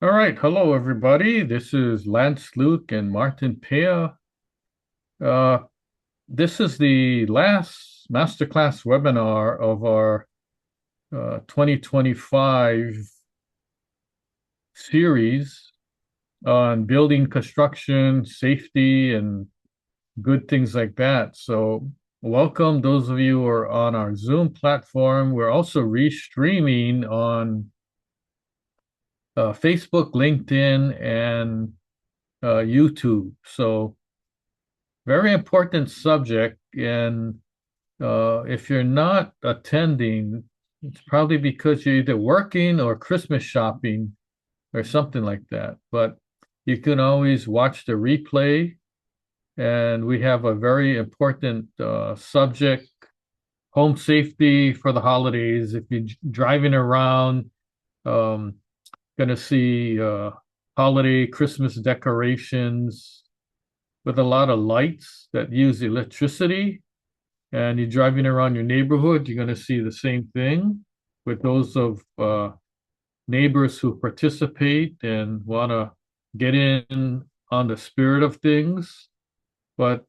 All right, hello everybody. This is Lance Luke and Martin Pea. Uh, this is the last masterclass webinar of our 2025 series on building construction, safety, and good things like that. So, welcome those of you who are on our Zoom platform. We're also restreaming on Facebook, LinkedIn, and YouTube. So, very important subject. And if you're not attending, it's probably because you're either working or Christmas shopping or something like that. But you can always watch the replay. And we have a very important subject, home safety for the holidays. If you're driving around, um, going to see holiday Christmas decorations with a lot of lights that use electricity, and you're driving around your neighborhood, you're going to see the same thing with those of neighbors who participate and want to get in on the spirit of things. But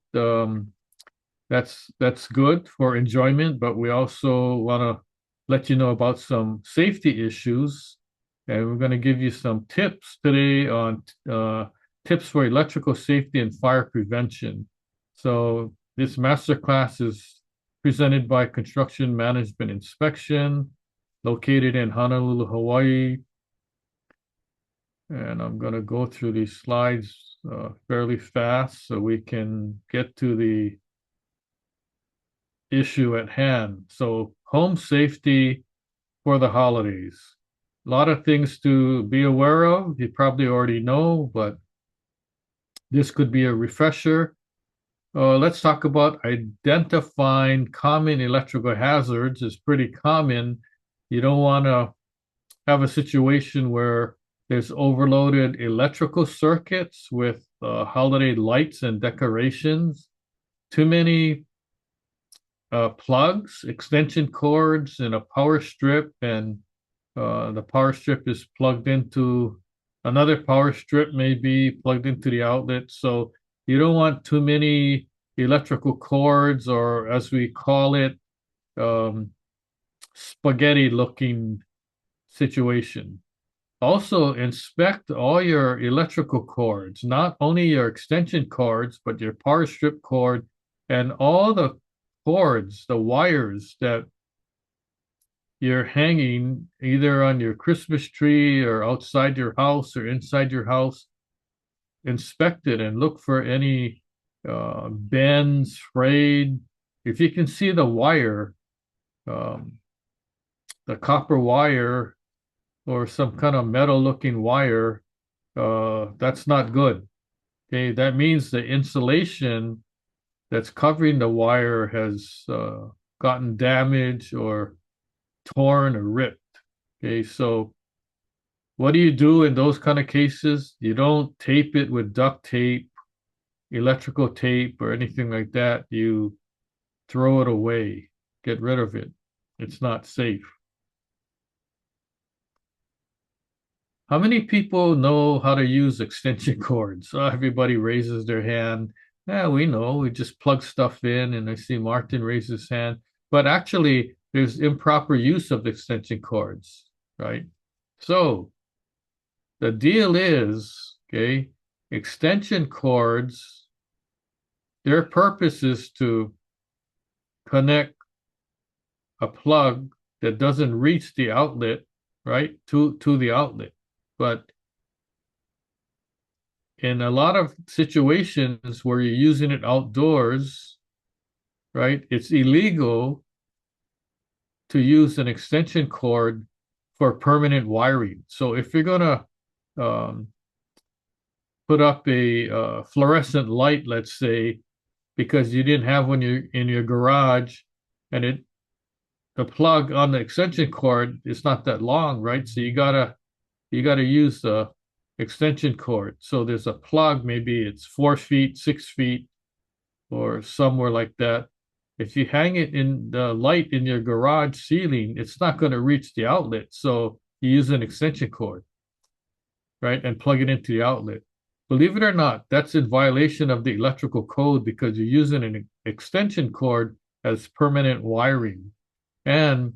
that's good for enjoyment. But we also want to let you know about some safety issues, and we're going to give you some tips today on tips for electrical safety and fire prevention. So this master class is presented by Construction Management Inspection, located in Honolulu, Hawaii. And I'm going to go through these slides fairly fast so we can get to the issue at hand. So, home safety for the holidays. A lot of things to be aware of. You probably already know, but this could be a refresher. Let's talk about identifying common electrical hazards. It's pretty common. You don't want to have a situation where there's overloaded electrical circuits with holiday lights and decorations, too many plugs, extension cords, and a power strip, and the power strip is plugged into another power strip, maybe plugged into the outlet. So you don't want too many electrical cords, or as we call it, um, spaghetti looking situation. Also, inspect all your electrical cords, not only your extension cords, but your power strip cord and all the cords, the wires that you're hanging either on your Christmas tree or outside your house or inside your house. Inspect it and look for any bends, frayed. If you can see the wire, um, the copper wire or some kind of metal looking wire, that's not good. Okay, that means the insulation that's covering the wire has gotten damaged or torn or ripped. Okay, so what do you do in those kind of cases? You don't tape it with duct tape, electrical tape, or anything like that. You throw it away, get rid of it. It's not safe. How many people know how to use extension cords? Everybody raises their hand. Yeah, we know. We just plug stuff in, and I see Martin raise his hand. But actually, there's improper use of the extension cords, right? So the deal is, okay, extension cords, their purpose is to connect a plug that doesn't reach the outlet, right, to the outlet. But in a lot of situations where you're using it outdoors, right, it's illegal to use an extension cord for permanent wiring. So if you're going to put up a fluorescent light, let's say, because you didn't have one in your garage, and the plug on the extension cord is not that long, right? So you gotta use the extension cord. So there's a plug, maybe it's 4 feet, 6 feet, or somewhere like that. If you hang it in the light in your garage ceiling, it's not going to reach the outlet. So you use an extension cord. right, and plug it into the outlet. Believe it or not, that's in violation of the electrical code because you're using an extension cord as permanent wiring. And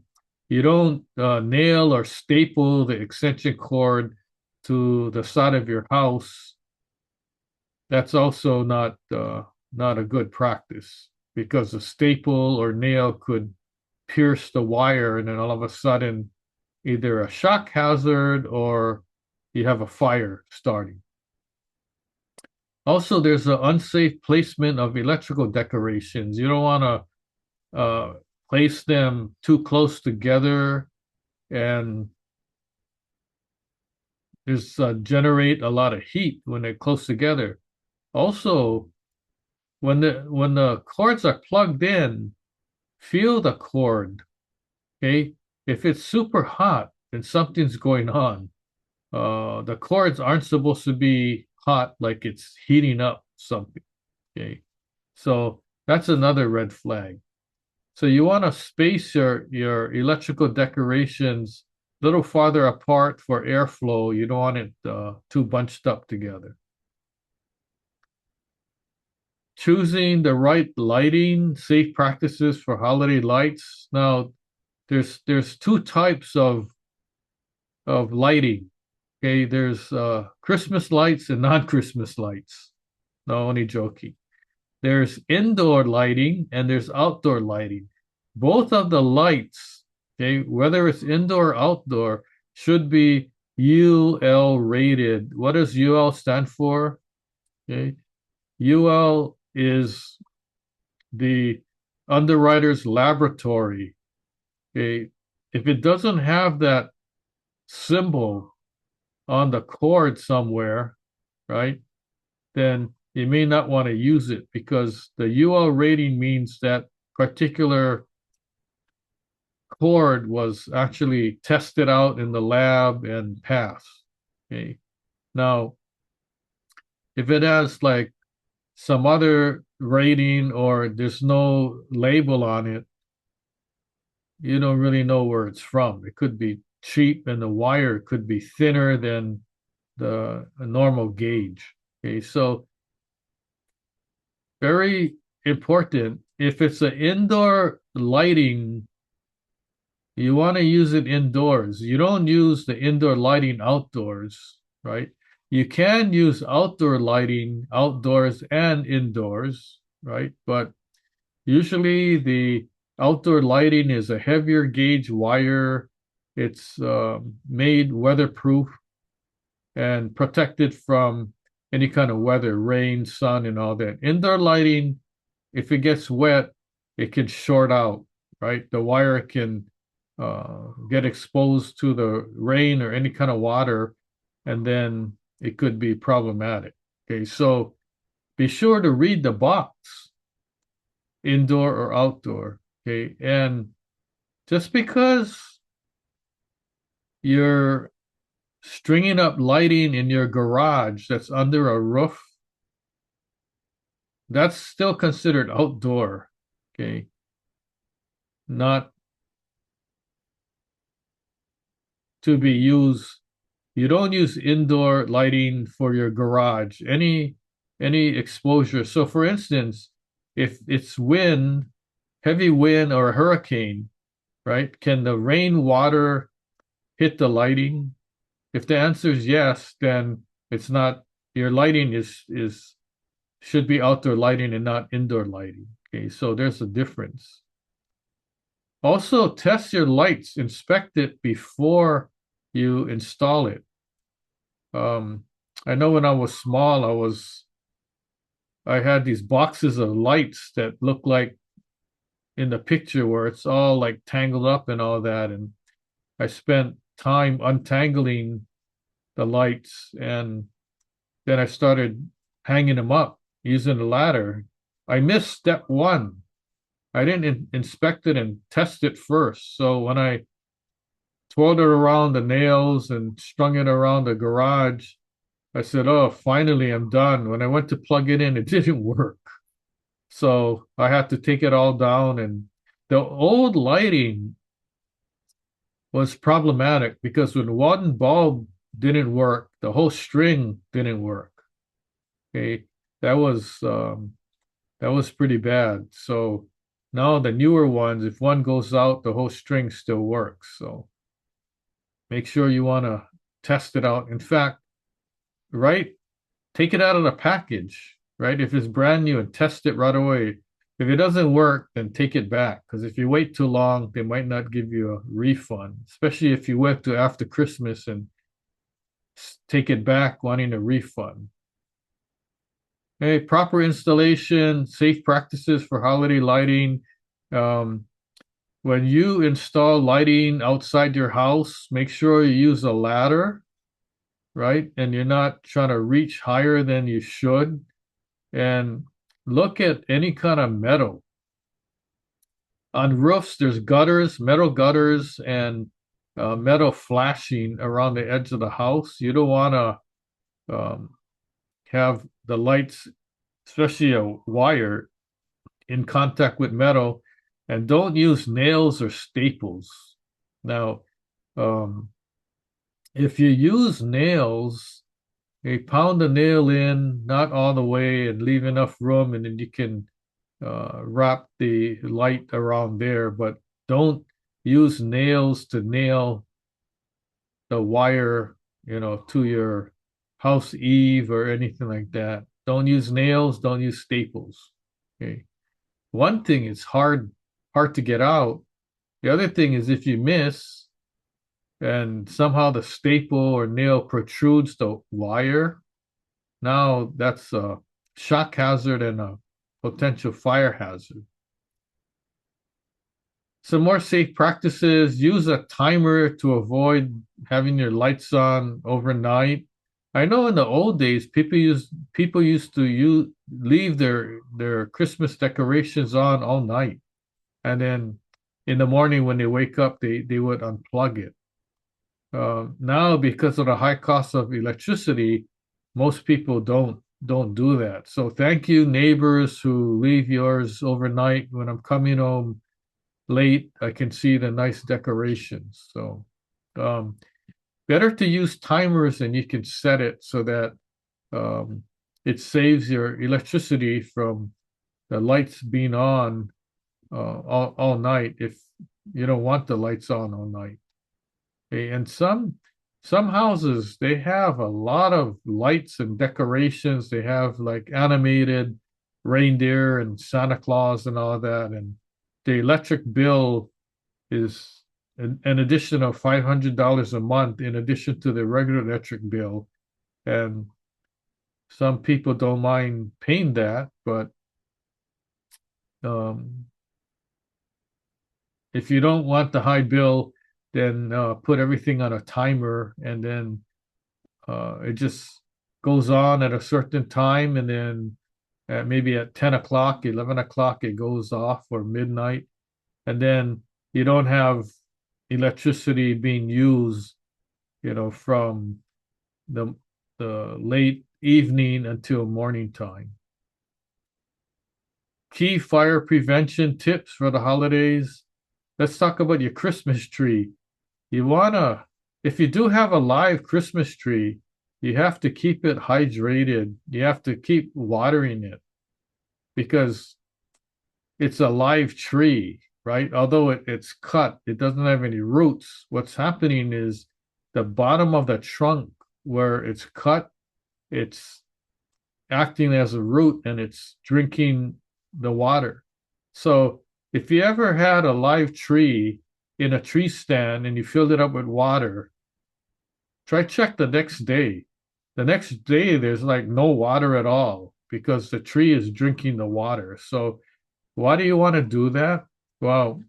you don't nail or staple the extension cord to the side of your house. That's also not a good practice because a staple or nail could pierce the wire, and then all of a sudden either a shock hazard or you have a fire starting. Also, there's an unsafe placement of electrical decorations. You don't want to place them too close together, and there's generate a lot of heat when they're close together. Also, when the cords are plugged in, feel the cord. Okay, if it's super hot, then something's going on. The cords aren't supposed to be hot, like it's heating up something. Okay, so that's another red flag. So you want to space your electrical decorations a little farther apart for airflow. You don't want it too bunched up together. Choosing the right lighting, safe practices for holiday lights. Now, there's two types of lighting. Okay, there's Christmas lights and non-Christmas lights. No, only joking. There's indoor lighting and there's outdoor lighting. Both of the lights, okay, whether it's indoor or outdoor, should be UL rated. What does UL stand for? Okay, UL is the underwriter's laboratory. Okay, if it doesn't have that symbol on the cord somewhere, right, then you may not want to use it because the UL rating means that particular cord was actually tested out in the lab and passed. Okay. Now, if it has like some other rating or there's no label on it, you don't really know where it's from. It could be cheap and the wire could be thinner than the a normal gauge. Okay, so very important. If it's an indoor lighting, you want to use it indoors. You don't use the indoor lighting outdoors, right? You can use outdoor lighting outdoors and indoors, right? But usually the outdoor lighting is a heavier gauge wire. It's made weatherproof and protected from any kind of weather, rain, sun, and all that. Indoor lighting, if it gets wet, it can short out, right? The wire can get exposed to the rain or any kind of water, and then it could be problematic. Okay, so be sure to read the box, indoor or outdoor. Okay, and just because you're stringing up lighting in your garage that's under a roof, that's still considered outdoor. Okay, not to be used. You don't use indoor lighting for your garage, any exposure. So for instance, if it's wind, heavy wind or a hurricane, right? Can the rain water hit the lighting? If the answer is yes, then it's not, your lighting is should be outdoor lighting and not indoor lighting. Okay, so there's a difference. Also, test your lights, inspect it before you install it. I know when I was small, I had these boxes of lights that look like in the picture where it's all like tangled up and all that. And I spent time untangling the lights, and then I started hanging them up using a ladder. I missed step one. I didn't inspect it and test it first. So when I twirled it around the nails and strung it around the garage, I said, oh, finally I'm done. When I went to plug it in, it didn't work. So I had to take it all down. And the old lighting was problematic because when one bulb didn't work. The whole string didn't work. Okay, that was um, that was pretty bad. So now the newer ones, if one goes out, the whole string still works. So make sure you want to test it out. In fact, right, take it out of the package, right? If it's brand new and test it right away. If it doesn't work, then take it back. Because if you wait too long, they might not give you a refund, especially if you wait to after Christmas and take it back wanting a refund. Okay, proper installation, safe practices for holiday lighting. Um, when you install lighting outside your house, make sure you use a ladder, right? And you're not trying to reach higher than you should. And look at any kind of metal. On roofs, there's gutters, metal gutters, and metal flashing around the edge of the house. You don't want to have the lights, especially a wire, in contact with metal, and don't use nails or staples. Now, um, if you use nails, you pound the nail in, not all the way, and leave enough room, and then you can wrap the light around there. But don't use nails to nail the wire, to your house eave or anything like that. Don't use nails, don't use staples. Okay. One thing is hard to get out. The other thing is if you miss and somehow the staple or nail protrudes the wire, now that's a shock hazard and a potential fire hazard. Some more safe practices, use a timer to avoid having your lights on overnight. I know in the old days people used to leave their Christmas decorations on all night. And then in the morning when they wake up, they would unplug it. Now, because of the high cost of electricity, most people don't do that. So thank you, neighbors who leave yours overnight. When I'm coming home late, I can see the nice decorations. So um, better to use timers, and you can set it so that um, it saves your electricity from the lights being on all night if you don't want the lights on all night. Okay, and some houses they have a lot of lights and decorations. They have like animated reindeer and Santa Claus and all that. And the electric bill is an additional $500 a month in addition to the regular electric bill. And some people don't mind paying that, but um, if you don't want the high bill, then put everything on a timer, and then it just goes on at a certain time, and then maybe at 10 o'clock, 11 o'clock, it goes off, or midnight, and then you don't have electricity being used, from the late evening until morning time. Key fire prevention tips for the holidays. Let's talk about your Christmas tree. You wanna, if you do have a live Christmas tree, you have to keep it hydrated. You have to keep watering it because it's a live tree, right? Although it's cut, it doesn't have any roots. What's happening is the bottom of the trunk where it's cut, it's acting as a root and it's drinking the water. So if you ever had a live tree in a tree stand and you filled it up with water, try check the next day. The next day there's like no water at all because the tree is drinking the water. So why do you want to do that? Well,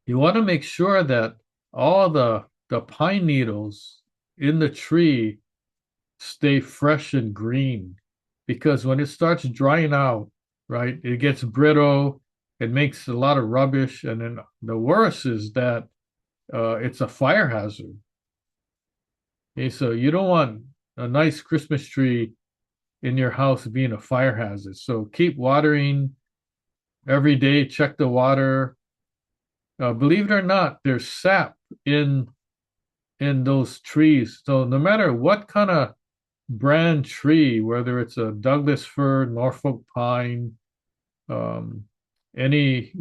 you want to make sure that all the pine needles in the tree stay fresh and green because when it starts drying out, right, it gets brittle, it makes a lot of rubbish, and then the worst is that it's a fire hazard. Okay, so you don't want a nice Christmas tree in your house being a fire hazard. So keep watering every day, check the water. Believe it or not, there's sap in in those trees. So no matter what kind of brand tree, whether it's a Douglas fir, Norfolk pine, um, any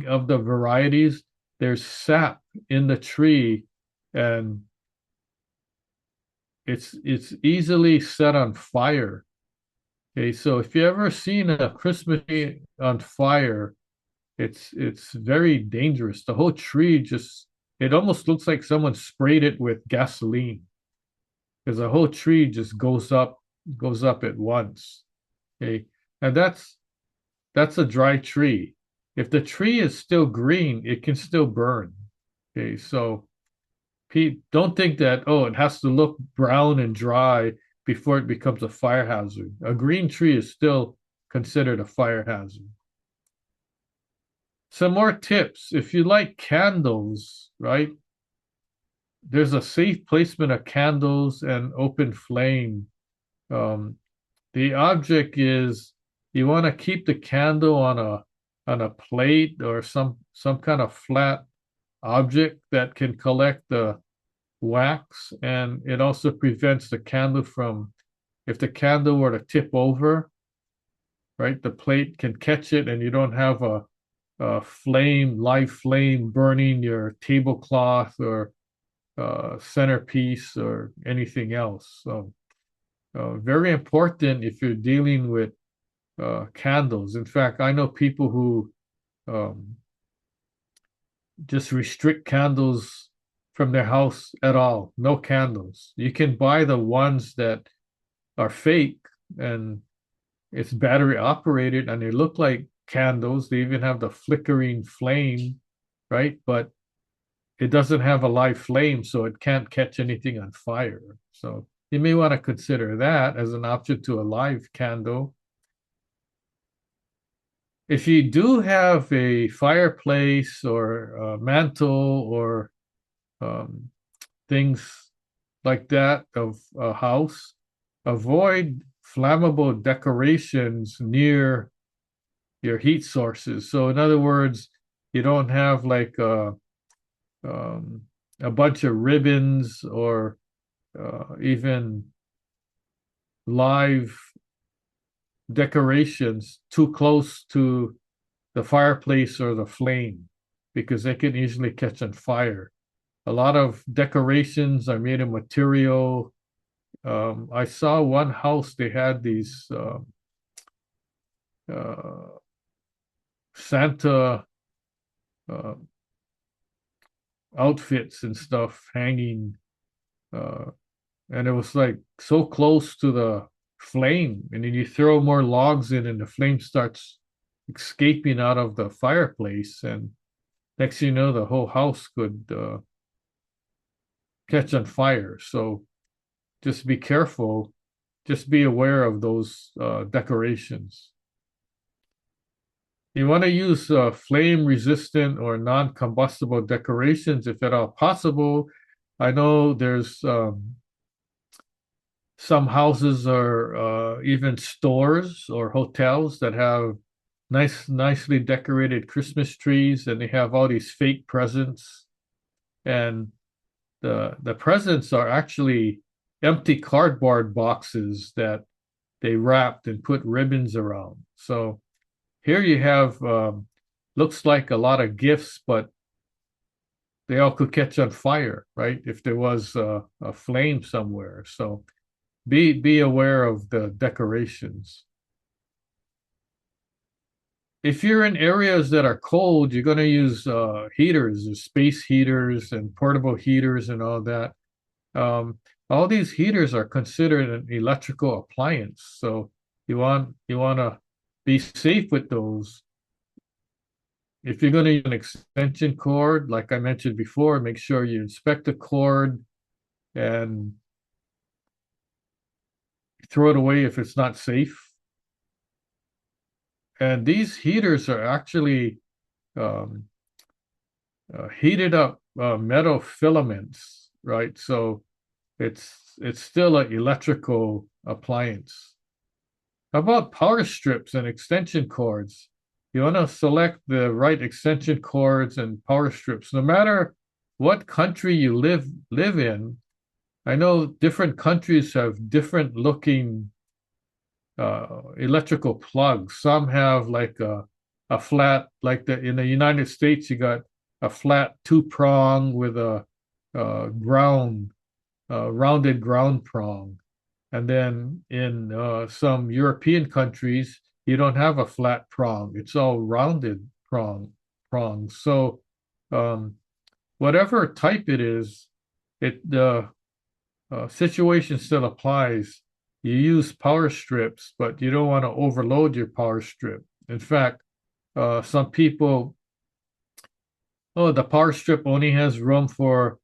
of the varieties, there's sap in the tree, and it's easily set on fire. Okay, so if you ever seen a Christmas tree on fire, it's very dangerous. The whole tree just it almost looks like someone sprayed it with gasoline because the whole tree just goes up at once. Okay, and that's a dry tree. If the tree is still green, it can still burn. Okay, so Pete, don't think that, oh, it has to look brown and dry before it becomes a fire hazard. A green tree is still considered a fire hazard. Some more tips. If you like candles, right? There's a safe placement of candles and open flame. Um, the object is you want to keep the candle on a plate or some kind of flat object that can collect the wax, and it also prevents the candle from, if the candle were to tip over, right, the plate can catch it and you don't have a live flame burning your tablecloth or centerpiece or anything else. So very important if you're dealing with candles. In fact, I know people who um, just restrict candles from their house at all. No candles. You can buy the ones that are fake and it's battery operated and they look like candles. They even have the flickering flame, right? But it doesn't have a live flame, so it can't catch anything on fire. So you may want to consider that as an option to a live candle. If you do have a fireplace or a mantle or um, things like that of a house, avoid flammable decorations near your heat sources. So, in other words, you don't have like um, a bunch of ribbons or even live decorations too close to the fireplace or the flame because they can easily catch on fire. A lot of decorations are made of material. I saw one house, they had these uh, Santa uh, outfits and stuff hanging, uh, and it was like so close to the flame. And then you throw more logs in, and the flame starts escaping out of the fireplace. And next thing you know, the whole house could catch on fire. So just be careful. Just be aware of those decorations. You want to use flame resistant or non-combustible decorations if at all possible. I know there's some houses or even stores or hotels that have nicely decorated Christmas trees, and they have all these fake presents. And the presents are actually empty cardboard boxes that they wrapped and put ribbons around. So here you have looks like a lot of gifts, but they all could catch on fire, right? If there was a flame somewhere. So be aware of the decorations. If you're in areas that are cold, you're going to use heaters, space heaters and portable heaters and all that. All these heaters are considered an electrical appliance, so you want to be safe with those. If you're going to use an extension cord, like I mentioned before, make sure you inspect the cord and throw it away if it's not safe. And these heaters are actually um, heated up metal filaments, right? So it's still an electrical appliance. How about power strips and extension cords? You want to select the right extension cords and power strips. No matter what country you live in. I know different countries have different looking electrical plugs. Some have like a flat, like in the United States, you got a flat two prong with a ground rounded ground prong. And then in some European countries, you don't have a flat prong. It's all rounded prongs. So um, whatever type it is, the situation still applies. You use power strips, but you don't want to overload your power strip. In fact, some people, oh, the power strip only has room for,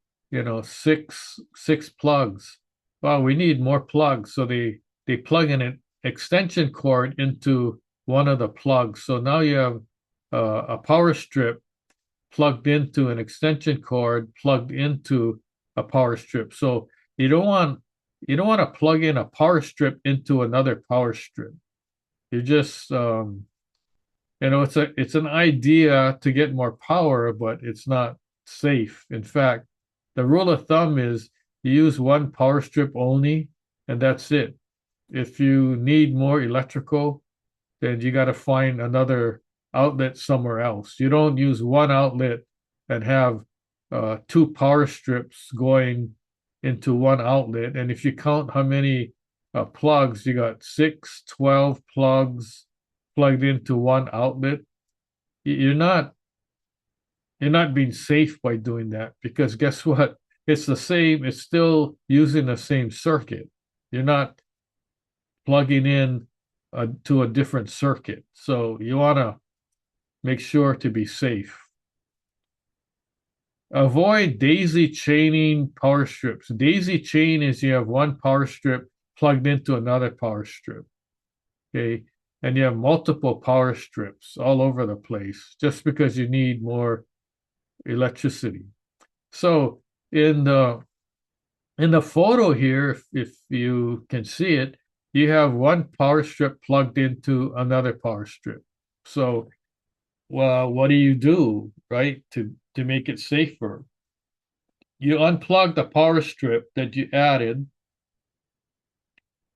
six plugs. Well, we need more plugs. So they plug in an extension cord into one of the plugs. So now you have a power strip plugged into an extension cord plugged into a power strip. So you don't want you don't want to plug in a power strip into another power strip. You just it's an idea to get more power, but it's not safe. In fact, the rule of thumb is you use one power strip only, and that's it. If you need more electrical, then you got to find another outlet somewhere else. You don't use one outlet and have two power strips going into one outlet. And if you count how many plugs, you got 6, 12 plugs plugged into one outlet. You're not you're not being safe by doing that because guess what? It's the same, it's still using the same circuit. You're not plugging in to a different circuit. So you want to make sure to be safe. Avoid daisy chaining power strips. Daisy chain is you have one power strip plugged into another power strip. Okay. And you have multiple power strips all over the place just because you need more electricity. So in the photo here, if you can see it, you have one power strip plugged into another power strip. So, well, what do, right, to make it safer? You unplug the power strip that you added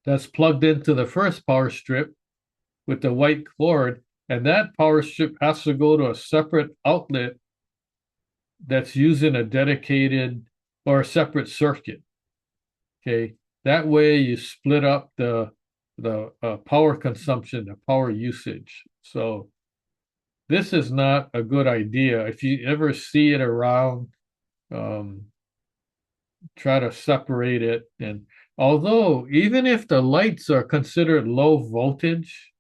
that's plugged into the first power strip with the white cord, and that power strip has to go to a separate outlet that's using a dedicated or a separate circuit. Okay, that way you split up the power consumption, the power usage. So this is not a good idea. If you ever see it around, um, try to separate it. And although even if the lights are considered low voltage,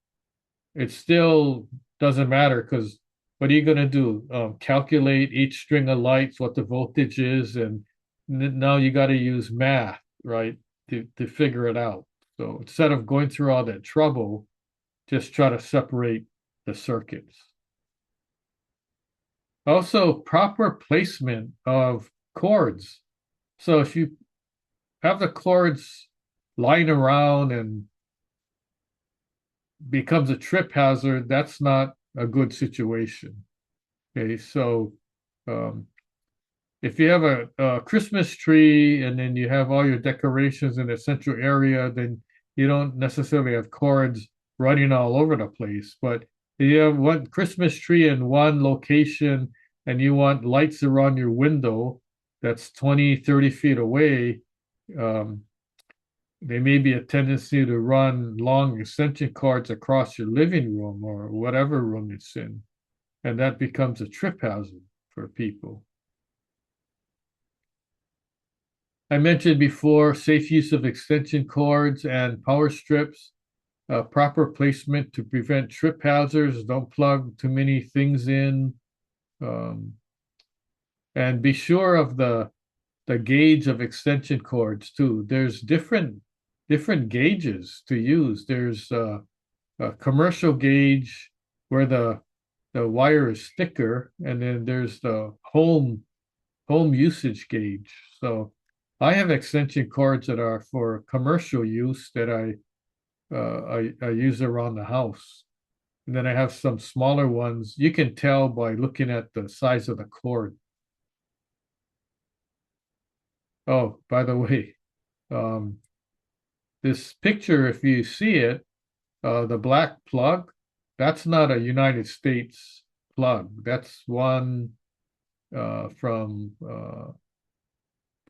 it still doesn't matter because what are you going to do? Calculate each string of lights, what the voltage is, and now you got to use math, right, to figure it out. So instead of going through all that trouble, just try to separate the circuits. Also, proper placement of cords. So if you have the cords lying around and becomes a trip hazard, that's not a good situation. Okay, so um, if you have a Christmas tree and then you have all your decorations in the central area, then you don't necessarily have cords running all over the place. But if you have one Christmas tree in one location and you want lights around your window that's 20, 30 feet away, um, there may be a tendency to run long extension cords across your living room or whatever room it's in, and that becomes a trip hazard for people. I mentioned before safe use of extension cords and power strips, proper placement to prevent trip hazards. Don't plug too many things in, um, and be sure of the gauge of extension cords too. There's different gauges to use. There's a commercial gauge where the wire is thicker, and then there's the home usage gauge. So I have extension cords that are for commercial use that I use around the house. And then I have some smaller ones. You can tell by looking at the size of the cord. Oh, by the way, um, this picture, if you see it, the black plug, that's not a United States plug. That's one from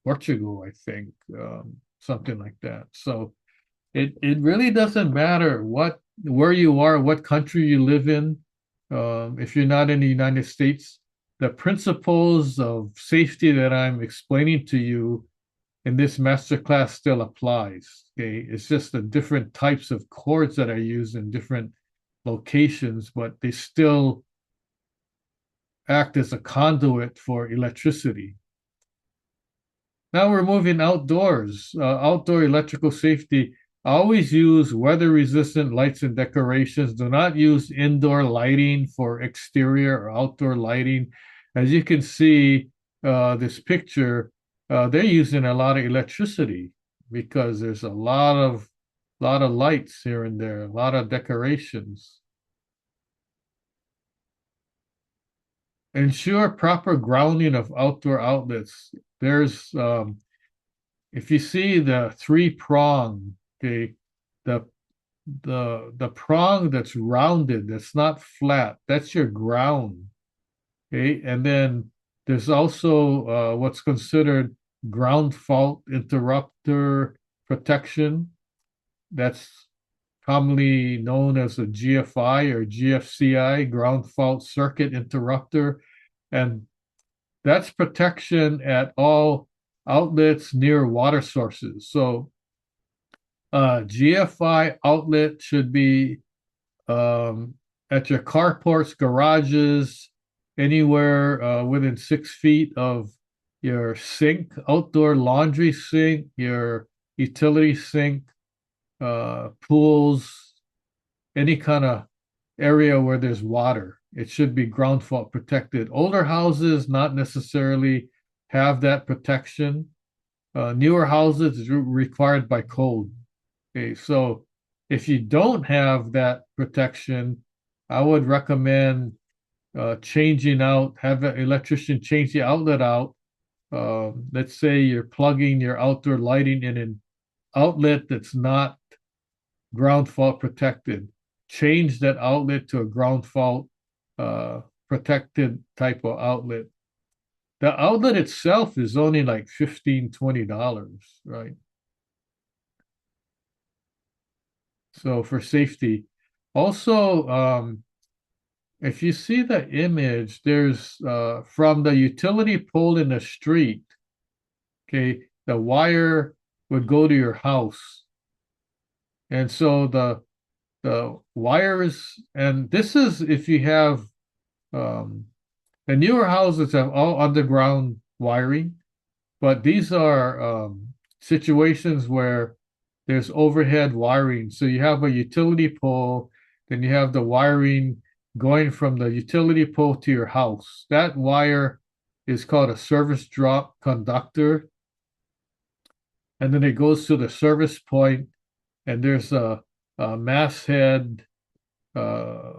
Portugal, I think, something like that. So it really doesn't matter where you are, what country you live in. If you're not in the United States, the principles of safety that I'm explaining to you in this masterclass still applies. Okay, it's just the different types of cords that are used in different locations, but they still act as a conduit for electricity. Now we're moving outdoors. Outdoor electrical safety. Always use weather-resistant lights and decorations. Do not use indoor lighting for exterior or outdoor lighting. As you can see, this picture, they're using a lot of electricity because there's a lot of lights here and there, a lot of decorations. Ensure proper grounding of outdoor outlets. There's if you see the three prong, okay, the the prong that's rounded, that's not flat, that's your ground. Okay, and then there's also what's considered ground fault interrupter protection. That's commonly known as a GFI or GFCI, ground fault circuit interrupter. And that's protection at all outlets near water sources. So GFI outlet should be um, at your carports, garages, anywhere within 6 feet of your sink, outdoor laundry sink, your utility sink, pools, any kind of area where there's water. It should be ground fault protected. Older houses not necessarily have that protection. Newer houses is required by code. Okay, so if you don't have that protection, I would recommend changing out, have an electrician change the outlet out. Let's say you're plugging your outdoor lighting in an outlet that's not ground fault protected. Change that outlet to a ground fault uh, protected type of outlet. The outlet itself is only like $15-$20, right? So for safety. Also, if you see the image, there's from the utility pole in the street, okay, the wire would go to your house. And so the wires, and this is if you have um, the newer houses have all underground wiring, but these are situations where there's overhead wiring. So you have a utility pole, then you have the wiring going from the utility pole to your house. That wire is called a service drop conductor. And then it goes to the service point, and there's a masthead uh,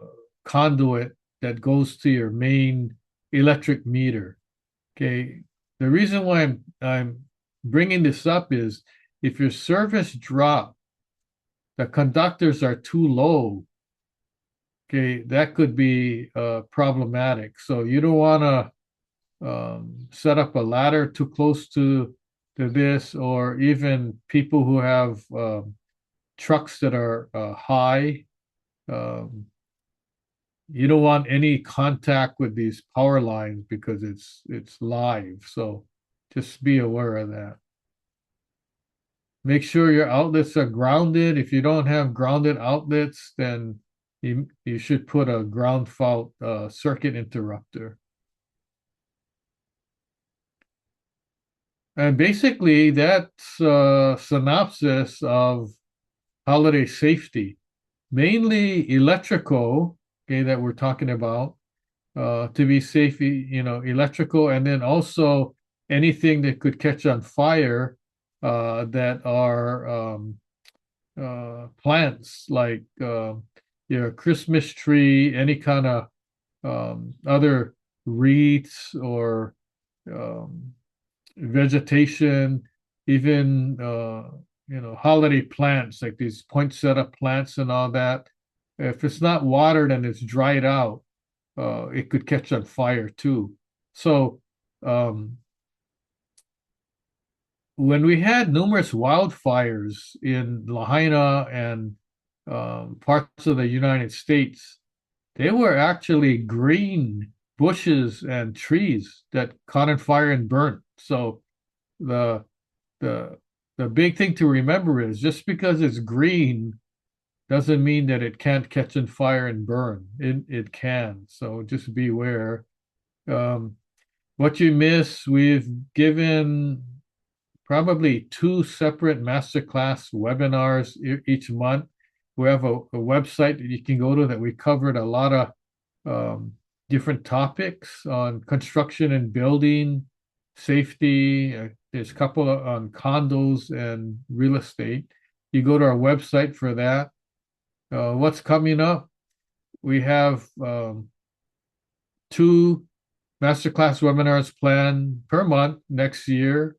conduit that goes to your main electric meter. Okay. The reason why I'm bringing this up is if your service drop, the conductors are too low, okay, that could be problematic. So you don't want to set up a ladder too close to this, or even people who have trucks that are high. Um, you don't want any contact with these power lines because it's live. So just be aware of that. Make sure your outlets are grounded. If you don't have grounded outlets, then you should put a ground fault circuit interrupter. And basically, that's a synopsis of holiday safety, mainly electrical, okay, that we're talking about, to be safe, electrical, and then also anything that could catch on fire that are plants like your Christmas tree, any kind of other wreaths or um, vegetation, even holiday plants like these poinsettia plants and all that. If it's not watered and it's dried out, it could catch on fire too. So um, when we had numerous wildfires in Lahaina and parts of the United States, they were actually green bushes and trees that caught on fire and burnt. So the the the big thing to remember is just because it's green doesn't mean that it can't catch on fire and burn. It can. So just beware. Um, what you miss, we've given probably two separate masterclass webinars each month. We have a website that you can go to that we covered a lot of um, different topics on construction and building, safety. There's a couple on condos and real estate. You go to our website for that. What's coming up? We have two masterclass webinars planned per month next year.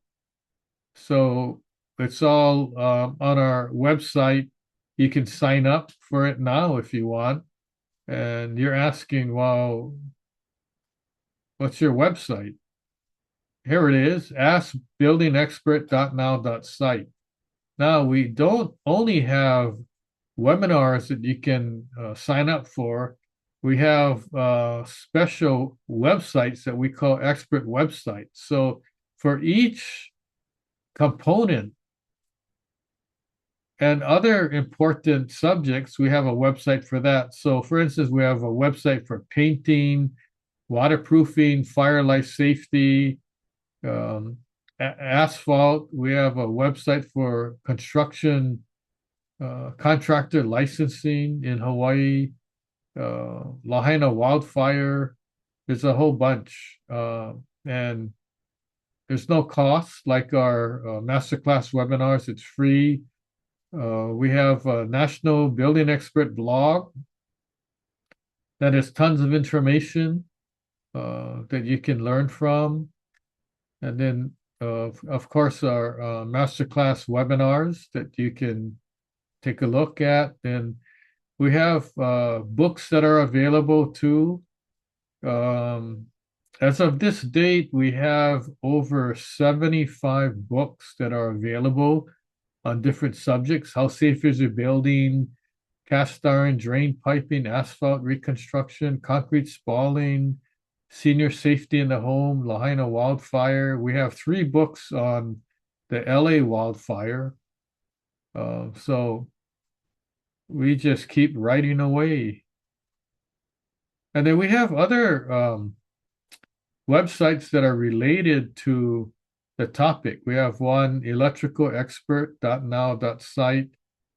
So it's all on our website. You can sign up for it now if you want. And you're asking, well, what's your website? Here it is, askbuildingexpert.now.site. Now, we don't only have webinars that you can sign up for. We have special websites that we call expert websites. So for each component and other important subjects, we have a website for that. So for instance, we have a website for painting, waterproofing, fire life safety, um, asphalt. We have a website for construction contractor licensing in Hawaii, Lahaina wildfire. There's a whole bunch. And there's no cost like our masterclass webinars. It's free. We have a National Building Expert blog that has tons of information that you can learn from. And then, of course, our masterclass webinars that you can take a look at. And we have books that are available too. Um, as of this date, we have over 75 books that are available on different subjects. How safe is your building? Cast iron, drain piping, asphalt reconstruction, concrete spalling, senior safety in the home, Lahaina wildfire. We have 3 books on the LA wildfire. So we just keep writing away. And then we have other websites that are related to the topic. We have one, electricalexpert.now.site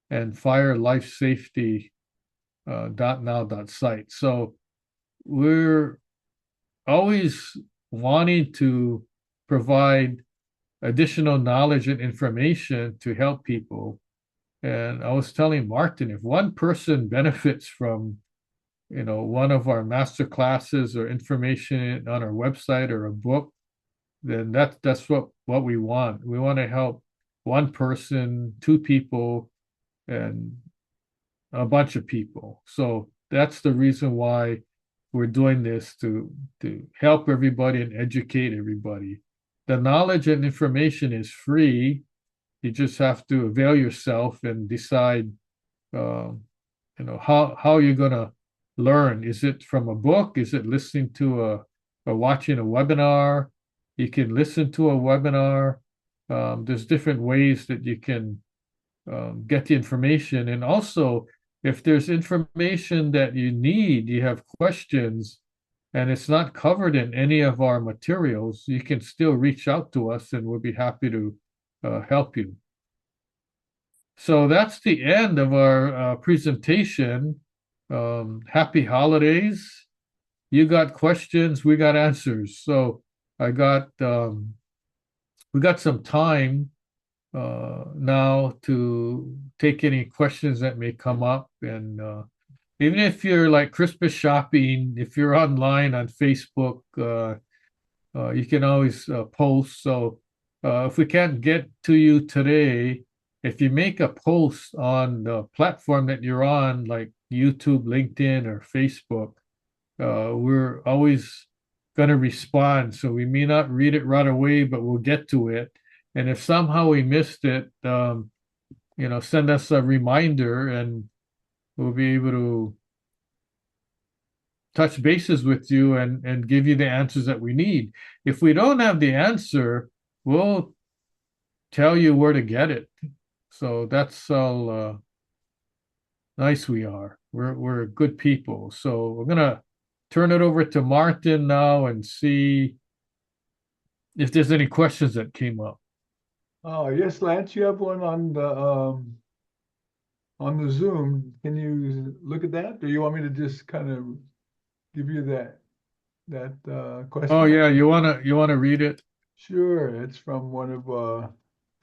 and firelifesafety.now.site. So we're always wanting to provide additional knowledge and information to help people. And I was telling Martin, if one person benefits from, one of our master classes or information on our website or a book, then that's what we want. We want to help one person, 2 people, and a bunch of people. So that's the reason why we're doing this to help everybody and educate everybody. The knowledge and information is free. You just have to avail yourself and decide, how you're gonna learn. Is it from a book? Is it listening to or watching a webinar? You can listen to a webinar. There's different ways that you can get the information. And also, if there's information that you need, you have questions, and it's not covered in any of our materials, you can still reach out to us and we'll be happy to help you. So that's the end of our presentation. Happy holidays. You got questions, we got answers. So we got some time now to take any questions that may come up. And even if you're like Christmas shopping, if you're online on Facebook, you can always post. So if we can't get to you today, if you make a post on the platform that you're on, like YouTube, LinkedIn, or Facebook, we're always going to respond. So we may not read it right away, but we'll get to it. And if somehow we missed it, send us a reminder and we'll be able to touch bases with you and give you the answers that we need. If we don't have the answer, we'll tell you where to get it. So that's how nice we are. We're good people. So we're gonna turn it over to Martin now and see if there's any questions that came up. Oh, yes, Lance, you have one on the Zoom. Can you look at that? Or you want me to just kind of give you that Oh question? yeah, you wanna read it? Sure. It's from one of I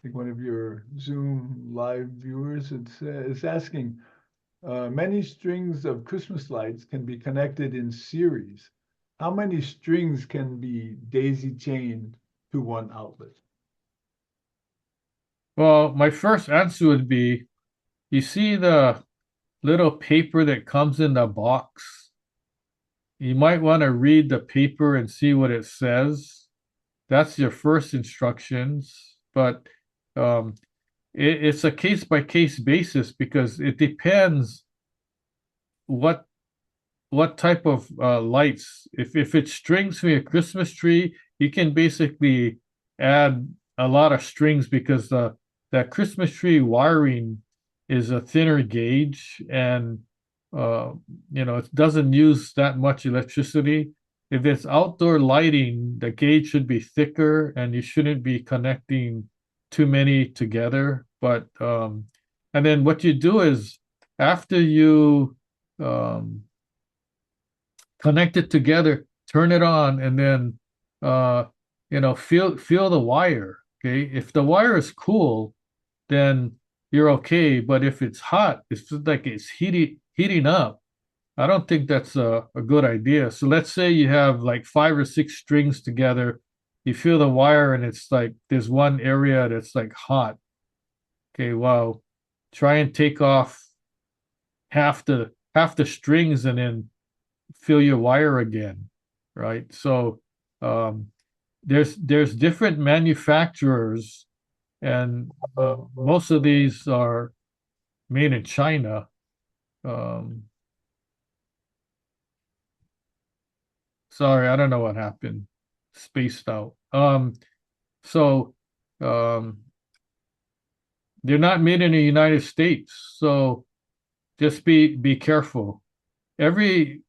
think one of your Zoom live viewers. It's asking, many strings of Christmas lights can be connected in series. How many strings can be daisy chained to one outlet? Well, my first answer would be, you see the little paper that comes in the box? You might want to read the paper and see what it says. That's your first instructions, but um, it's a case by case basis because it depends what what type of lights. If it's strings from your Christmas tree, you can basically add a lot of strings because that Christmas tree wiring is a thinner gauge and uh, it doesn't use that much electricity. If it's outdoor lighting, the gauge should be thicker and you shouldn't be connecting too many together. But and then what you do is after you um, connect it together, turn it on, and then uh, feel the wire. Okay, if the wire is cool, then you're okay. But if it's hot, it's just like it's heating up. I don't think that's a good idea. So let's say you have like 5 or 6 strings together. You feel the wire, and it's like there's one area that's like hot. Okay, well, try and take off half the strings and then fill your wire again, right? So um, there's different manufacturers, and most of these are made in China. Um, Sorry, I don't know what happened. Spaced out. So um, they're not made in the United States, so just be careful. Every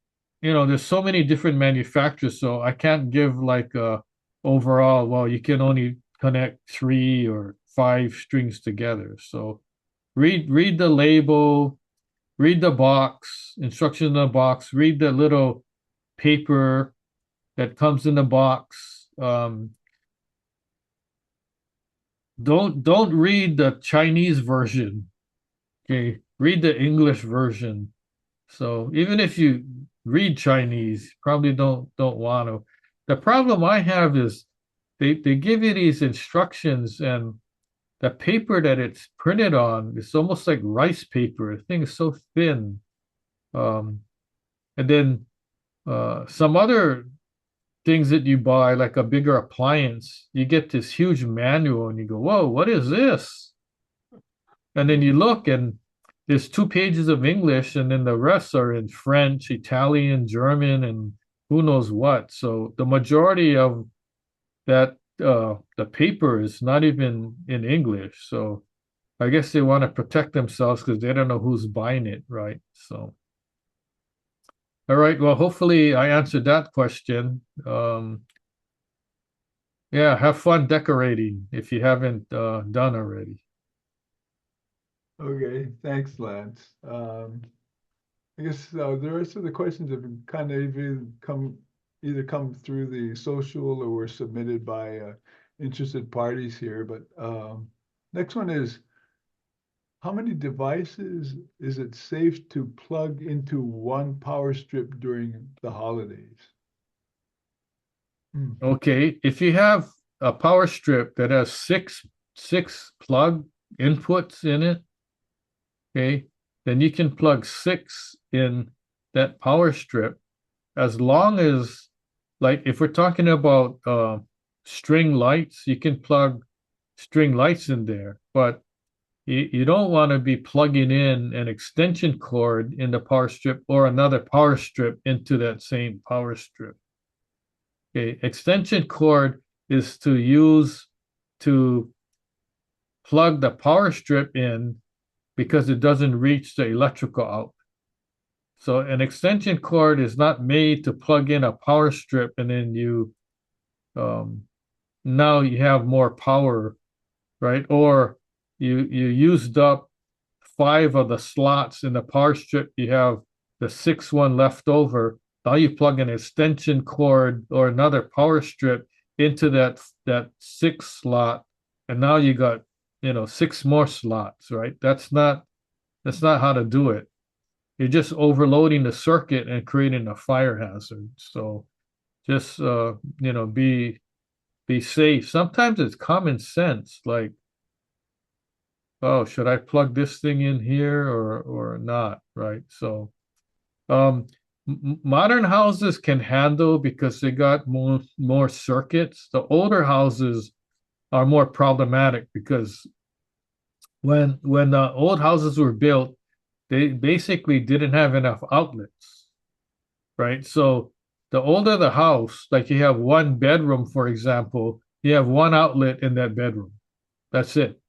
there's so many different manufacturers, so I can't give like a overall, well, you can only connect 3 or 5 strings together. So read the label, read the box, instructions in the box, read the little paper that comes in the box. Don't read the Chinese version. Okay, read the English version. So even if you read Chinese, you probably don't want to. The problem I have is they give you these instructions and the paper that it's printed on is almost like rice paper. The thing is so thin. Um, and then some other things that you buy, like a bigger appliance, you get this huge manual and you go, whoa, what is this? And then you look and there's 2 pages of English and then the rest are in French, Italian, German, and who knows what. So the majority of that the paper is not even in English. So I guess they want to protect themselves because they don't know who's buying it, right? So all right, well, hopefully I answered that question. Yeah, have fun decorating if you haven't done already. Okay, thanks, Lance. I guess the rest of the questions have been kind of either come through the social or were submitted by interested parties here. But next one is, how many devices is it safe to plug into one power strip during the holidays? Hmm. Okay, if you have a power strip that has six plug inputs in it, okay, then you can plug six in that power strip as long as, like, if we're talking about string lights, you can plug string lights in there, but you don't want to be plugging in an extension cord in the power strip or another power strip into that same power strip. Okay, extension cord is to use to plug the power strip in because it doesn't reach the electrical out. So an extension cord is not made to plug in a power strip and then um, now you have more power, right? Or you used up five of the slots in the power strip. You have the sixth one left over. Now you plug an extension cord or another power strip into that sixth slot, and now you got six more slots, right? That's not how to do it. You're just overloading the circuit and creating a fire hazard. So just be safe. Sometimes it's common sense, like, oh, should I plug this thing in here or not, right? So um modern houses can handle because they got more circuits. The older houses are more problematic because when the old houses were built, they basically didn't have enough outlets, right? So the older the house, like you have one bedroom, for example, you have one outlet in that bedroom. That's it.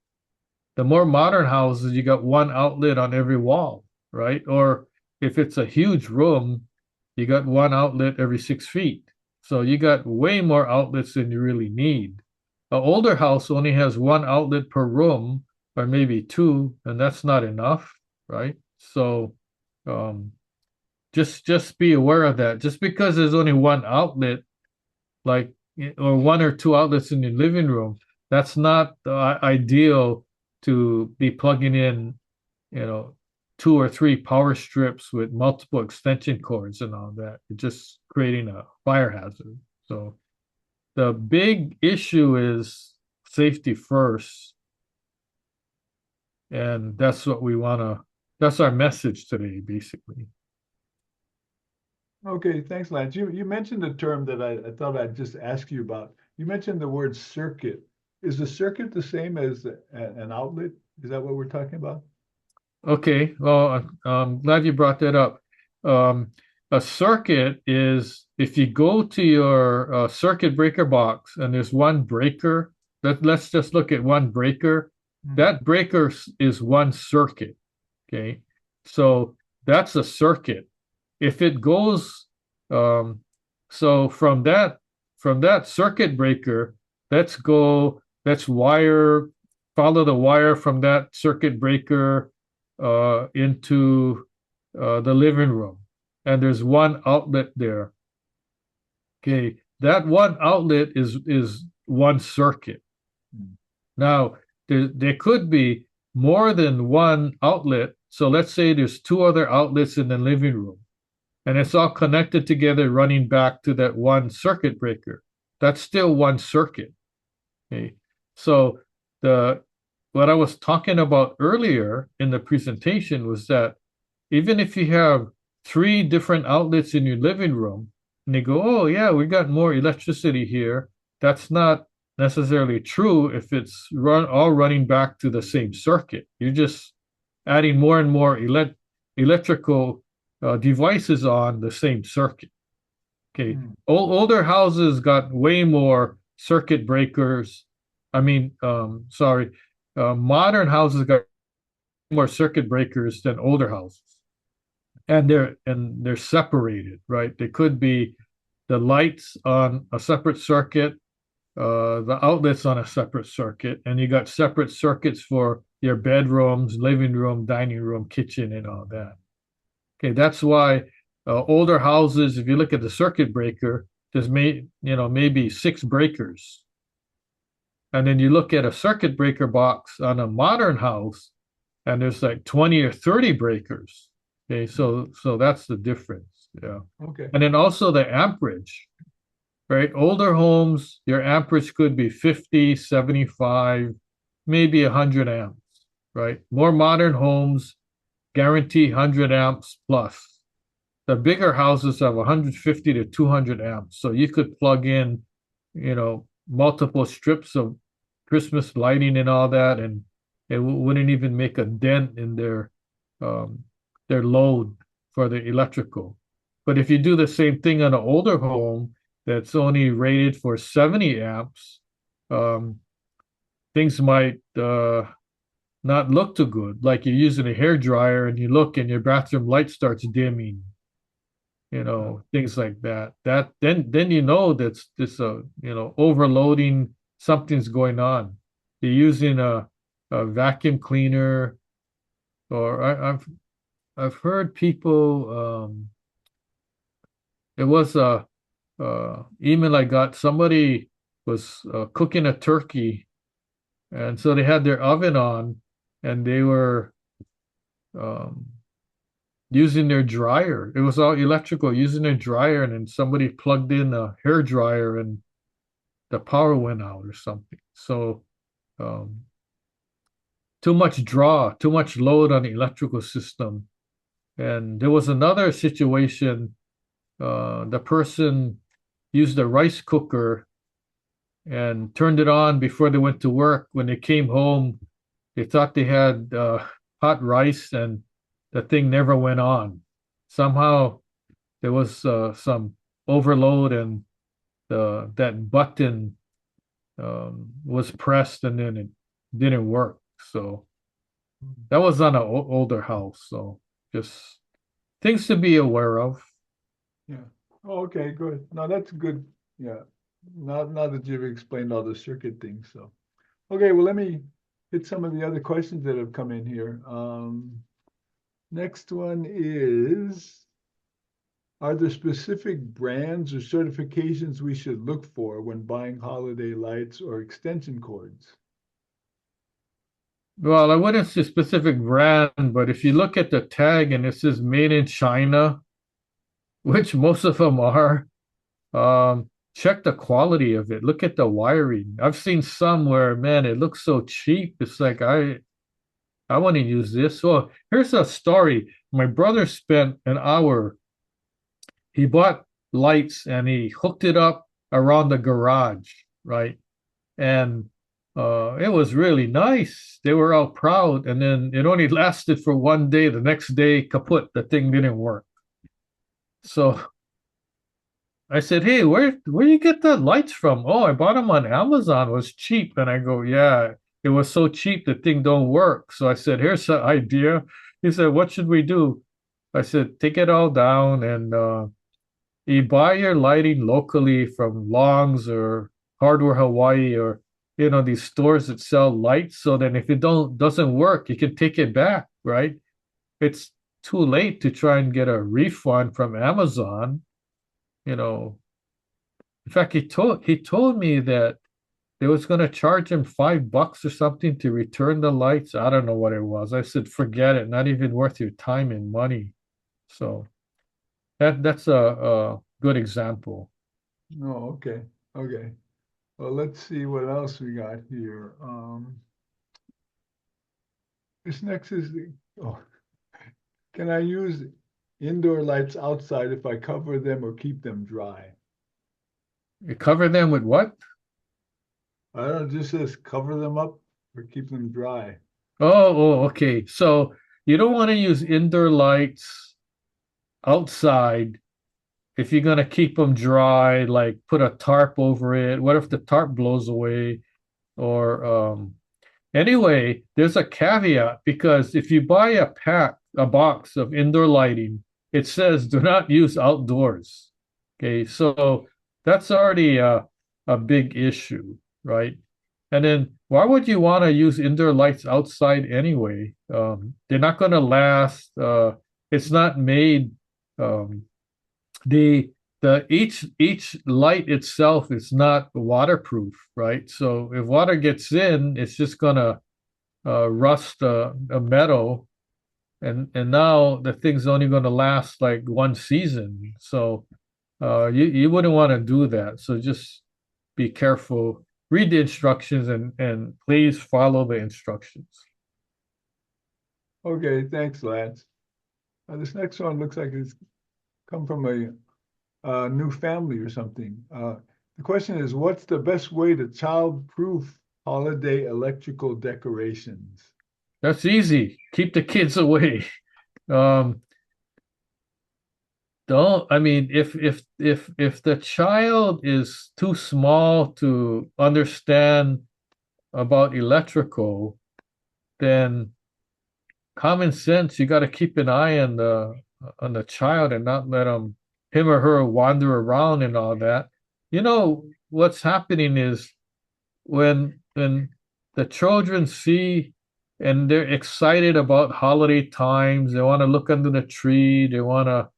The more modern houses, you got one outlet on every wall, right? Or if it's a huge room, you got one outlet every 6 feet. So you got way more outlets than you really need. An older house only has one outlet per room, or maybe two, and that's not enough, right? So um, just be aware of that. Just because there's only one outlet, like, or one or two outlets in your living room, that's not ideal to be plugging in, you know, two or three power strips with multiple extension cords and all that. It's just creating a fire hazard. So the big issue is safety first. And that's our message today, basically. Okay, thanks, Lance. You mentioned a term that I thought I'd just ask you about. You mentioned the word circuit. Is the circuit the same as an outlet? Is that what we're talking about? Okay, well, I'm glad you brought that up. Um, a circuit is if you go to your circuit breaker box and there's one breaker, let's just look at one breaker. That breaker is one circuit. Okay, so that's a circuit. If it goes, so from that circuit breaker, let's follow the wire from that circuit breaker into the living room, and there's one outlet there. Okay, that one outlet is one circuit. Now there could be more than one outlet. So let's say there's two other outlets in the living room, and it's all connected together, running back to that one circuit breaker. That's still one circuit. Okay, so the what I was talking about earlier in the presentation was that even if you have three different outlets in your living room and they go, oh, yeah, we got more electricity here, that's not necessarily true if it's all running back to the same circuit. You're just adding more and more electrical devices on the same circuit. Okay, older houses got way more circuit breakers. I mean, sorry, modern houses got more circuit breakers than older houses, and they're separated, right? They could be the lights on a separate circuit, the outlets on a separate circuit, and you got separate circuits for your bedrooms, living room, dining room, kitchen, and all that. Okay, that's why older houses, if you look at the circuit breaker, there's maybe six breakers. And then you look at a circuit breaker box on a modern house, and there's like 20 or 30 breakers. Okay, so that's the difference. Yeah. Okay. And then also the amperage. right? Older homes, your amperage could be 50, 75, maybe 100 amps, right? More modern homes guarantee 100 amps plus. The bigger houses have 150 to 200 amps. So you could plug in, multiple strips of Christmas lighting and all that, and it wouldn't even make a dent in um, their load for the electrical. But if you do the same thing on an older home that's only rated for 70 amps, um, things might not look too good. Like you're using a hair dryer and you look and your bathroom light starts dimming, Uh, things like that. Then that's this overloading, something's going on. You're using a vacuum cleaner, or I've heard people it was a email I got. Somebody was cooking a turkey, and so they had their oven on, and they were um, using their dryer. It was all electrical, using their dryer, and then somebody plugged in a hair dryer, and the power went out or something. So um, too much load on the electrical system. And there was another situation. The person used a rice cooker and turned it on before they went to work. When they came home, they thought they had hot rice, and the thing never went on. Somehow there was some overload, and that button was pressed, and then it didn't work. So that was on an older house. So just things to be aware of. yeah. Oh, okay, good. No, that's good. Yeah. Now that you've explained all the circuit things, so. Okay, well, let me hit some of the other questions that have come in here. Next one is, are there specific brands or certifications we should look for when buying holiday lights or extension cords? Well, I wouldn't say specific brand, but if you look at the tag and it says made in China, which most of them are, check the quality of it. Look at the wiring. I've seen some where, man, it looks so cheap. It's like I want to use this. Well, here's a story. My brother spent an hour. He bought lights and he hooked it up around the garage, right? And it was really nice. They were all proud. And then it only lasted for one day. The next day, kaput, the thing didn't work. So I said, "Hey, where you get the lights from?" "Oh, I bought them on Amazon. It was cheap." And I go, "Yeah, it was so cheap the thing don't work." So I said, "Here's an idea." He said, "What should we do?" I said, "Take it all down and you buy your lighting locally from Longs or Hardware Hawaii, or these stores that sell lights. So then if it doesn't work, you can take it back, right? It's too late to try and get a refund from Amazon, you know." In fact, he told me that they was going to charge him $5 or something to return the lights. I don't know what it was. I said, forget it, not even worth your time and money. So that's a good example. Oh, okay. Okay. Well, let's see what else we got here. This next is oh, can I use indoor lights outside if I cover them or keep them dry? You cover them with what? I don't know, it just says cover them up or keep them dry. Okay. So you don't want to use indoor lights outside if you're going to keep them dry, like put a tarp over it. What if the tarp blows away? Or anyway, there's a caveat, because if you buy a box of indoor lighting, it says do not use outdoors. Okay, so that's already a big issue, right? And then why would you want to use indoor lights outside anyway? They're not going to last. It's not made. Um, the each light itself is not waterproof, right? So if water gets in, it's just gonna rust a metal, and now the thing's only gonna last like one season. So You wouldn't want to do that. So just be careful. Read the instructions and please follow the instructions. Okay, thanks, Lance. This next one looks like it's come from a new family or something. The question is, what's the best way to child-proof holiday electrical decorations? That's easy. Keep the kids away. Um, don't, I mean, if the child is too small to understand about electrical, then common sense, you got to keep an eye on the child and not let him or her wander around and all that. You know, what's happening is when the children see and they're excited about holiday times, they want to look under the tree, they want to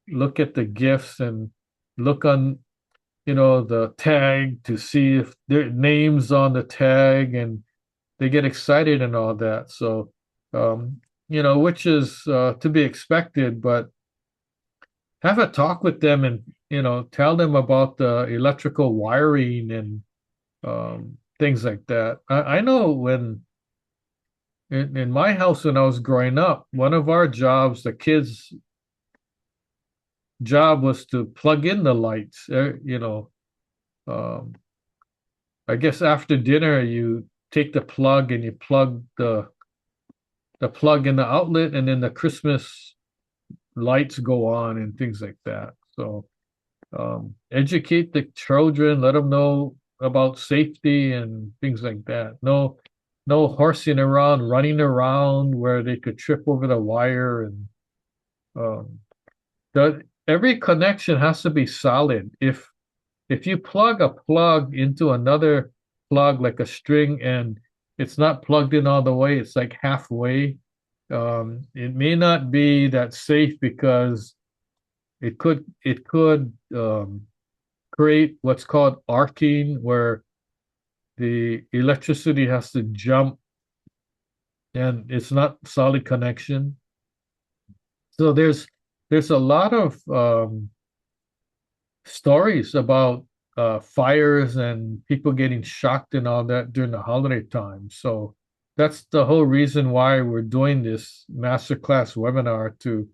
look at the gifts and look on, the tag to see if their names on the tag, and they get excited and all that. So, um, which is to be expected, but have a talk with them and, tell them about the electrical wiring and things like that. I know when in my house when I was growing up, one of our jobs, the kids' job was to plug in the lights. Um, I guess after dinner you take the plug and you plug the plug in the outlet, and then the Christmas lights go on and things like that. So educate the children, let them know about safety and things like that. No horsing around, running around where they could trip over the wire, and um, every connection has to be solid. If you plug a plug into another plug like a string and it's not plugged in all the way, it's like halfway, it may not be that safe because it could create what's called arcing, where the electricity has to jump and it's not solid connection. So there's a lot of stories about fires and people getting shocked and all that during the holiday time. So that's the whole reason why we're doing this masterclass webinar, to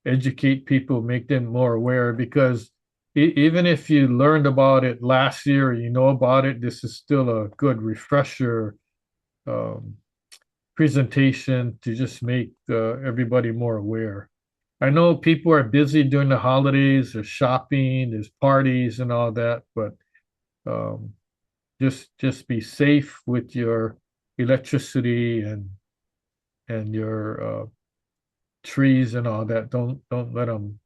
educate people, make them more aware. Because even if you learned about it last year, you know about it, this is still a good refresher um, presentation to just make everybody more aware. I know people are busy during the holidays, there's shopping, there's parties and all that, but um, just be safe with your electricity and your trees and all that. Don't let them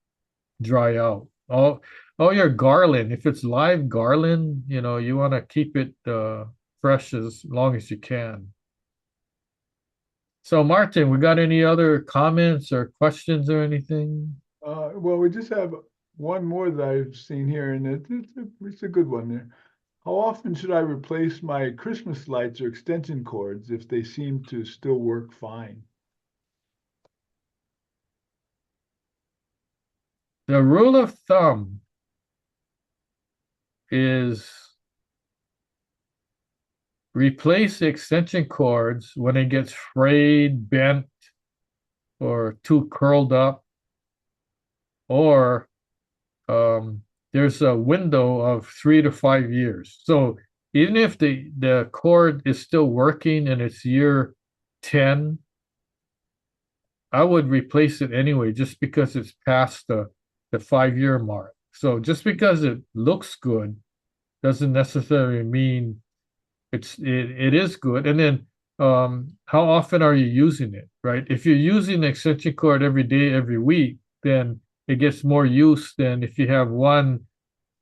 dry out. All your garland, if it's live garland, you want to keep it fresh as long as you can. So Martin, we got any other comments or questions or anything? Well, we just have one more that I've seen here, and it's a good one there. How often should I replace my Christmas lights or extension cords if they seem to still work fine? The rule of thumb is replace the extension cords when it gets frayed, bent, or too curled up, or um, there's a window of 3 to 5 years. So even if the cord is still working and it's year 10, I would replace it anyway, just because it's past the 5 year mark. So just because it looks good doesn't necessarily mean it is good. And then how often are you using it, right? If you're using the extension cord every day, every week, then it gets more use than if you have one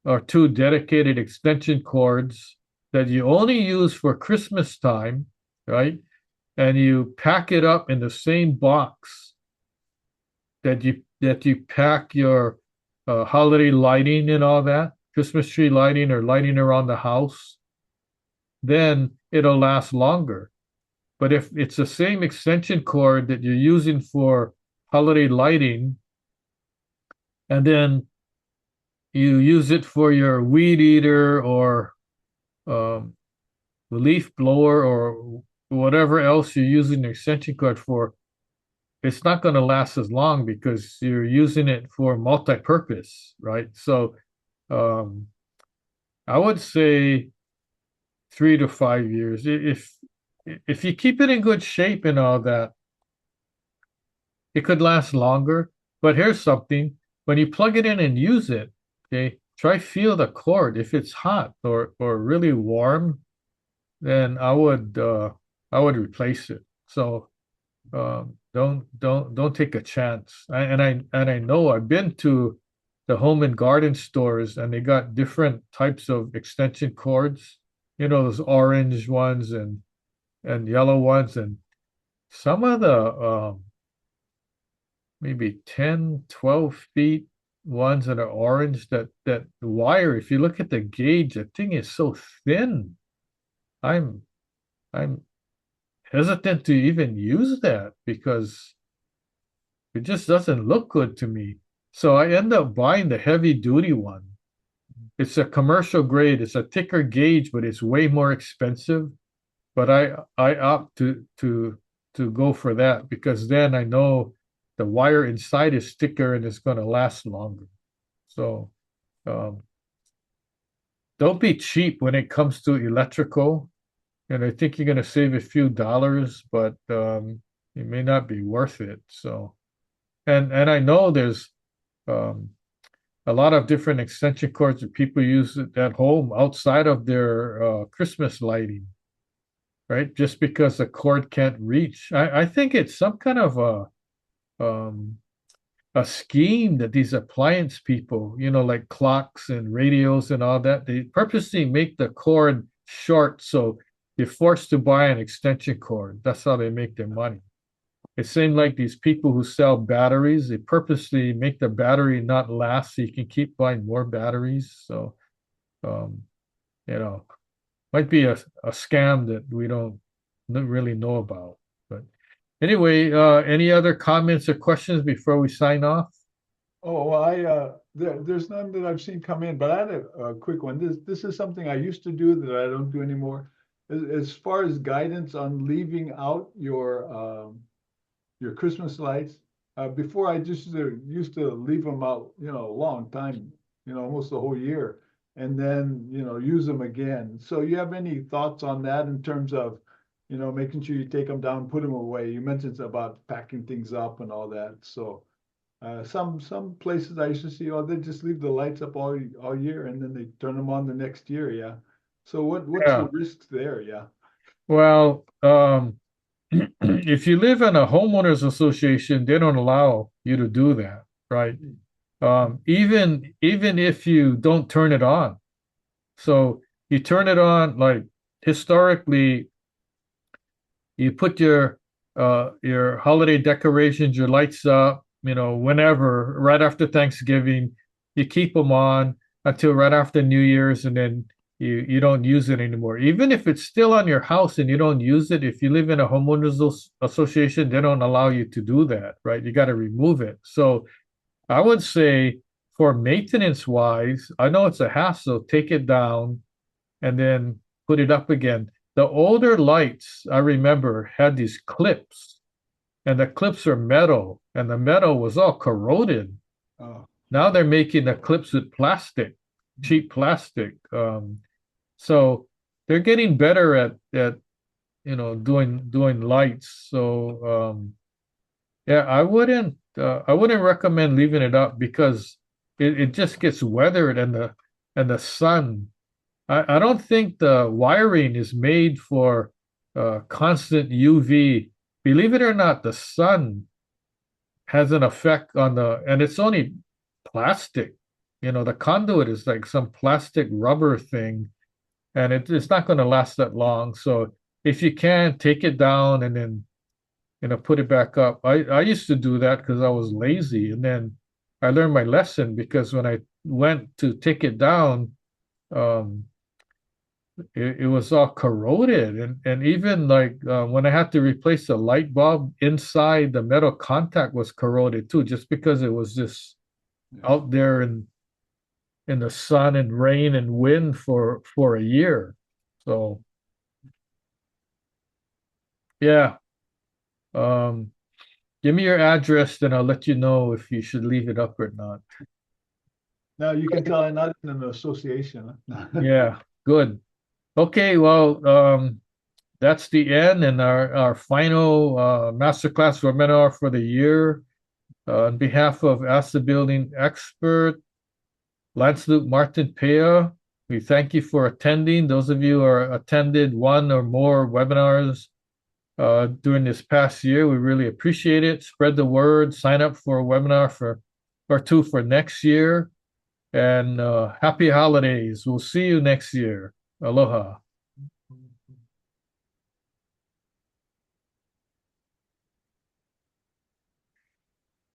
or two dedicated extension cords that you only use for Christmas time, right? And you pack it up in the same box that you pack your holiday lighting and all that, Christmas tree lighting or lighting around the house, then it'll last longer. But if it's the same extension cord that you're using for holiday lighting, and then you use it for your weed eater or um, leaf blower or whatever else you're using the extension cord for, it's not going to last as long because you're using it for multi-purpose, right? So um, I would say 3 to 5 years. If you keep it in good shape and all that, it could last longer. But here's something: when you plug it in and use it, okay, try feel the cord. If it's hot or really warm, then I would replace it. So don't take a chance. And I know I've been to the home and garden stores and they got different types of extension cords. You know, those orange ones and yellow ones, and some of the maybe 10, 12 feet ones that are orange, that the wire, if you look at the gauge, the thing is so thin. I'm I'm hesitant to even use that because it just doesn't look good to me. So I end up buying the heavy duty one. It's a commercial grade, it's a thicker gauge, but it's way more expensive. But I opt to go for that because then I know the wire inside is thicker and it's going to last longer. So um, don't be cheap when it comes to electrical. And I think you're going to save a few dollars, but it may not be worth it. So, and I know there's um, a lot of different extension cords that people use at home outside of their Christmas lighting, right? Just because the cord can't reach. I think it's some kind of um, a scheme that these appliance people, you know, like clocks and radios and all that, they purposely make the cord short so you're forced to buy an extension cord. That's how they make their money. It seems like these people who sell batteries, they purposely make the battery not last so you can keep buying more batteries. So, um, you know, might be a scam that we don't really know about. But anyway, any other comments or questions before we sign off? Oh, well, there's none that I've seen come in, but I had a quick one. This is something I used to do that I don't do anymore. As far as guidance on leaving out your Christmas lights. Before I just used to leave them out, a long time, almost the whole year, and then, use them again. So you have any thoughts on that in terms of, making sure you take them down, put them away? You mentioned about packing things up and all that. So some places I used to see, oh, they just leave the lights up all year and then they turn them on the next year. Yeah. So what's the Yeah. risks there? Yeah. Well, if you live in a homeowners association, they don't allow you to do that, right? Even if you don't turn it on. So you turn it on, like historically, you put your holiday decorations, your lights up, whenever, right after Thanksgiving, you keep them on until right after New Year's, and then you don't use it anymore. Even if it's still on your house and you don't use it, if you live in a homeowners association, they don't allow you to do that, right? You got to remove it. So I would say for maintenance wise, I know it's a hassle, take it down and then put it up again. The older lights, I remember, had these clips, and the clips are metal, and the metal was all corroded. Oh, Now they're making the clips with plastic, cheap plastic. So they're getting better at doing lights. So yeah, I wouldn't recommend leaving it up because it just gets weathered and the sun. I don't think the wiring is made for constant UV. Believe it or not, the sun has an effect on and it's only plastic. The conduit is like some plastic rubber thing, and it's not going to last that long. So if you can, take it down and then, put it back up. I used to do that because I was lazy, and then I learned my lesson because when I went to take it down, um, it was all corroded, and even like when I had to replace the light bulb inside, the metal contact was corroded too, just because it was just yeah. out there, and in the sun and rain and wind for a year. So yeah. Um, Give me your address, then I'll let you know if you should leave it up or not. Now you can tell I'm not in an association. Yeah, good. Okay, well, that's the end and our final masterclass webinar for the year. On behalf of Ask the Building Expert, Lance Luke Martin Pea, we thank you for attending. Those of you who are attended one or more webinars during this past year, we really appreciate it. Spread the word, sign up for a webinar or two for next year, and happy holidays. We'll see you next year. Aloha.